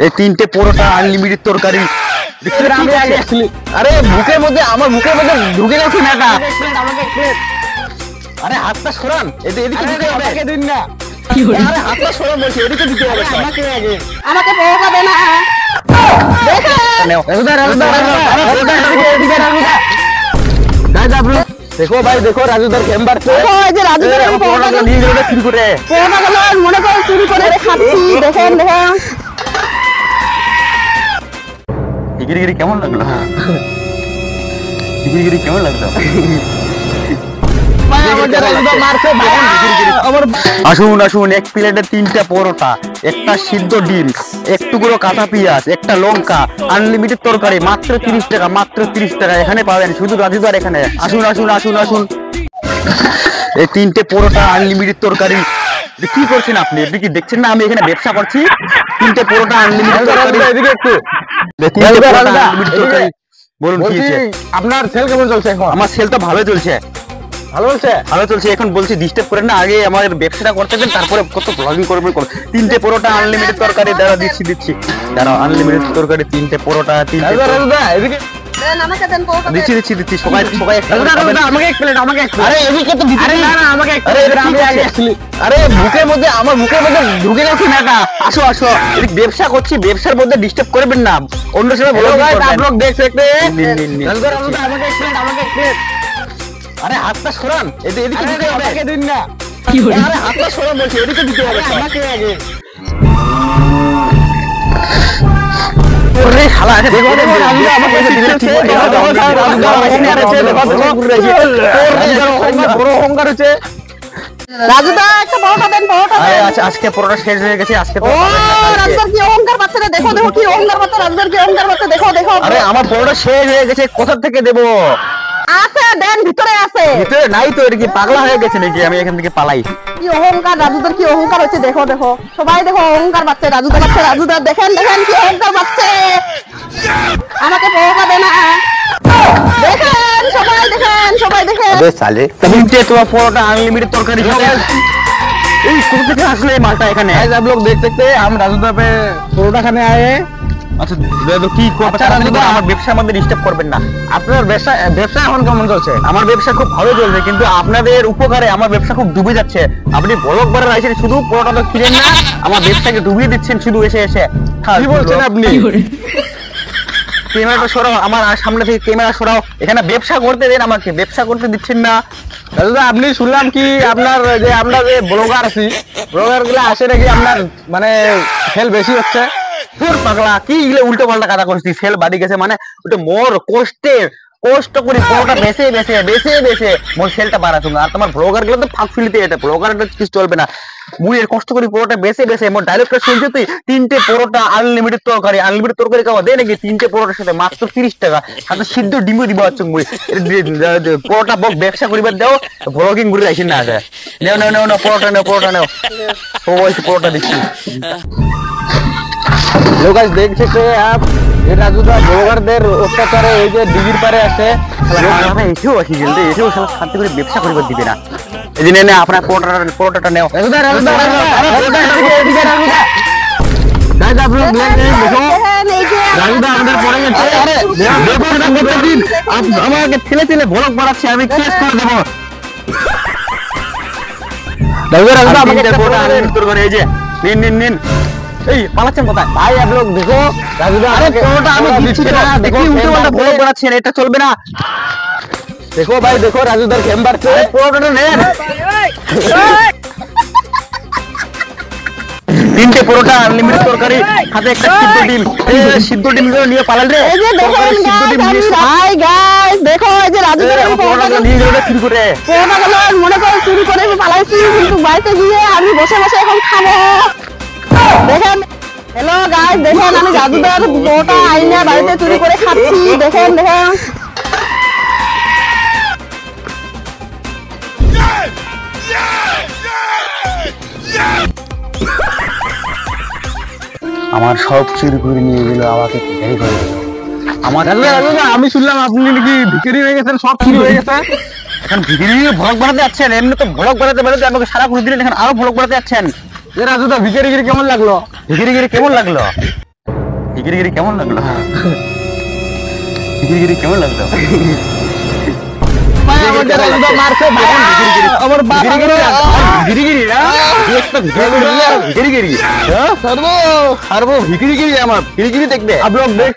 এই তিনটে পরোটা আনলিমিটেড তরকারি। আমি আগে আসলি, আরে বুকের মধ্যে আমার মুখের মধ্যে ঢুকে গেছে নাটা। আরে হাতটা সরান, এদিকে দিতে হবে। আমাকে দিন না, আরে হাতটা সরান বলছি, এদিকে দিতে হবে। আমাকে আগে আমাকে পরোটা দে না। দেখেন নেও। देखो भाई देखो राजूदार চেম্বার দেখো এই যে রাজুদার আমি পরোটা নিয়ে গেল শুরু করে। পরোটাগুলো মনে করে চুরি করে খাচ্ছি। দেখেন দেখেন গিরিগিরি কেমন লাগলো? গিরিগিরি কেমন লাগলো? আসুন আসুন, এক প্লেটে 3টা পরোটা, একটা সিদ্ধ ডিম, এক টুকরো কাঁচা পেঁয়াজ, একটা লঙ্কা, আনলিমিটেড তরকারি, মাত্র 30 টাকা, মাত্র 30 টাকা। এখানে পাবেন শুধু রাজুদার এখানে। আসুন আসুন আসুন আসুন। এই 3টে পরোটা আনলিমিটেড তরকারি। কি করছেন আপনি? আপনি কি দেখছেন না আমি এখানে ব্যবসা করছি? 3টে পরোটা আনলিমিটেড তরকারি। এদিকে একটু বলুন কি হয়েছে? আপনার সেল কেমন চলছে এখন? আমার সেল তো ভালো চলছে, ভালো চলছে। ভালো চলছে। এখন বলছি ডিস্টার্ব করেন না, আগে আমাদের ব্যবসাটা করতে দেন, তারপরে কত ব্লগিং করবেন। 3টে পরোটা আনলিমিটেড তরকারি। দাঁড়া দিচ্ছি। দাঁড়াও, আনলিমিটেড তরকারি 3টে পরোটা, 3টে রাজুদা এদিকে দেন আমাকে দেন পরোটা দেন। দিচ্ছি। সবাই একটা করে খাবেন। আমাকে এক প্লেট, আমাকে এক প্লেট। আরে এদিকে তো দিতে। আরে না না আমাকে এক আরে প্লেট। আমি ঠিক আগে আছে। আসলি, আরে বুকের মধ্যে আমার মুখের মধ্যে ঢুকে গেছে নাটা। আসো। এদিকে ব্যবসা করছি, ব্যবসার মধ্যে ডিস্টার্ব করবেন না। অন্য সময় हेलो ব্লগিং गाइस आप করবেন। लोग देख सकते हैं। নিন। राजूदा আমাকে এক প্লেট, আমাকে এক প্লেট। আরে হাতটা সরান, এদিকে দিতে হবে। আমাকে দিন না, আরে হাতটা সরান বলছি, এদিকে দিতে হবে। আমাকে আগে ওরে শালা, আরে দেখো রাজুদা আমাকে দিচ্ছে। বড় অহংকার হচ্ছে। রাজুদা একটা পরোটা দেন, পরোটা আরে দেন। আচ্ছা, আজকে পরোটা শেষ হয়ে গেছে, আজকে তো ও পাবেন না কালকে। রাজুদার কি অহংকার পাচ্ছে না, দেখো দেখো কি অহংকার পাচ্ছে রাজুদার, কি অহংকার পাচ্ছে দেখো দেখো। আরে আমার পরোটা শেষ হয়ে গেছে, কোথা থেকে দেবো? আছে দেন, ভিতরে আছে। ভিতরে নাই তো। এটা কি পাগলা হয়ে গেছে নাকি? আমি এখান থেকে পালাই। কি অহংকার রাজুদার, কি অহংকার হচ্ছে দেখো দেখো। সবাই দেখো অহংকার পাচ্ছে রাজুদা, পাচ্ছে রাজুদা। দেখেন দেখেন কি অহংকার পাচ্ছে। আমাকে পরোটা দে না। দেখেন সবাই দেখেন। সালে 3টে তোমার পরোটা আনলিমিটেড তরকারি। এই কোথা থেকে আসলে এই মালটা এখানে? गाइस आप लोग देख सकते हैं, हम राजूदा पे परोठा खाने आए हैं। আচ্ছা কি করবে? আচ্ছা, রাজুদা, আমার ব্যবসার মধ্যে ডিস্টার্ব করবেন না। আপনার ব্যবসা এখন কেমন চলছে? আমার ব্যবসা খুব ভালো চলছে, কিন্তু আপনাদের উপকারে আমার ব্যবসা খুব ডুবে যাচ্ছে। আপনি ব্লগ বারে আইছেন, শুধু পরোটা তো কিনেন না, আমার ব্যবসাকে ডুবিয়ে দিচ্ছেন শুধু এসে। কি বলছেন আপনি? ক্যামেরাটা সরাও, আমার সামনে থেকে ক্যামেরা সরাও। এখানে ব্যবসা করতে দেন, আমাকে ব্যবসা করতে দিচ্ছেন না। রাজুদা আপনি শুনলাম কি আপনার যে আমরা যে ব্লগার আছি, ব্লগার গুলো আসে নাকি আপনার মানে সেল বেশি হচ্ছে। তোর পাগলা, কি এগুলো উল্টো পাল্টা কথা করছিস? সেল বাড়ি গেছে মানে ওটা মোর কষ্ট করে পরোটা বেছে মোর সেলটা বাড়াতো না। আর তোমার ব্লগার গুলো তো ফাঁক ফিলিতে, এটা ব্লগার কিছু চলবে না। মুই এর কষ্ট করে পরোটা বেছে মোর ডাইরেক্টর শুনছো তুই? 3টে পরোটা আনলিমিটেড তরকারি খাওয়া দেয় নাকি? 3টে পরোটার সাথে মাত্র 30 টাকা, সাথে সিদ্ধ ডিমও দিব। হচ্ছে মুই পরোটা ব্যবসা করিবার দাও, ব্লগিং করে রাখি না। নেও পরোটা নেও। পরোটা দিচ্ছি। हेलो गाइस देख सकते हैं आप, ये राजूदा ব্লগারদের অত্যাচারে এই যে ডিগির পারে আছে। এসেও আসি জলদি, এসেও সব শান্তি করে ব্যবসা করিবার দিবে না। এই যে নে আপনার পরোটাটা নেও। राजूदा गाइस आप लोग देख रहे हैं, देखो দেখেন এই যে রাজুদা আমাদের পড়ে গেছে। আরে দেখুন না, প্রতিদিন আমাকে ঠেলে ভ্লগ বানাচ্ছে, আমি কেস করে দেবো। রাজুদা আমাকে একটা পরোটা পরোটা দেন। তোর ঘরে এই যে নিন। এই পালাচ্ছেন কোথায়? भाई आप लोग देखो राजूदा আরে আমাকে পরোটা আমি পরোটা দিচ্ছি দিচ্ছে না, না। দেখি উল্টো পাল্টা ভ্লগ বানাচ্ছেন, এটা চলবে না। देखो भाई देखो राजूदार চেম্বার से পরোটাটা নেন। 3টে পরোটা আনলিমিটেড তরকারি, সাথে একটা সিদ্ধ ডিম গুলো নিয়ে পালাল রে। এই যে দেখেন সিদ্ধ ডিম নিয়ে হাই গাইস, দেখো এই যে রাজুদার আমি পরোটা নিয়ে গেল শুরু করে। পরোটাগুলো মনে করে চুরি করে আমি পালাইছি, কিন্তু বাড়িতে গিয়ে আমি বসে এখন খাবো। দেখেন হ্যালো গাইস, দেখেন আমি রাজুদার পরোটা আইনা বাড়িতে চুরি করে খাচ্ছি। দেখেন আমার সব চুরি করে নিয়ে গেল, আমাকে ঘেরি করে দিল। আমার রাজুদা আমি শুনলাম আপনি নাকি ভিখারি হয়ে গেছেন, সব চুরি হয়ে গেছে। এখন ভিডিও ভ্লগ বানাতে যাচ্ছেন, এমনি তো ভ্লগ বানাতে আমাকে সারা করে দিলেন, এখন আরো ভ্লগ বানাতে যাচ্ছেন। রাজুদা ভিখারিগিরি কেমন লাগলো? ভিখারিগিরি কেমন লাগলো? ভিকিরিগিরি কেমন লাগলো? ভিকিরিগিরি কেমন লাগলো? ভাই আমাকে রাজুদা মারছে ভাই, আমার বাপ ভিকিরিগিরি না? একটা ভিকিরিগিরি, ভিকিরিগিরি। হ্যাঁ? সর্ব আর वो ভিকিরিগিরি আমার ভিকিরিগিরি দেখবে। आप लोग देख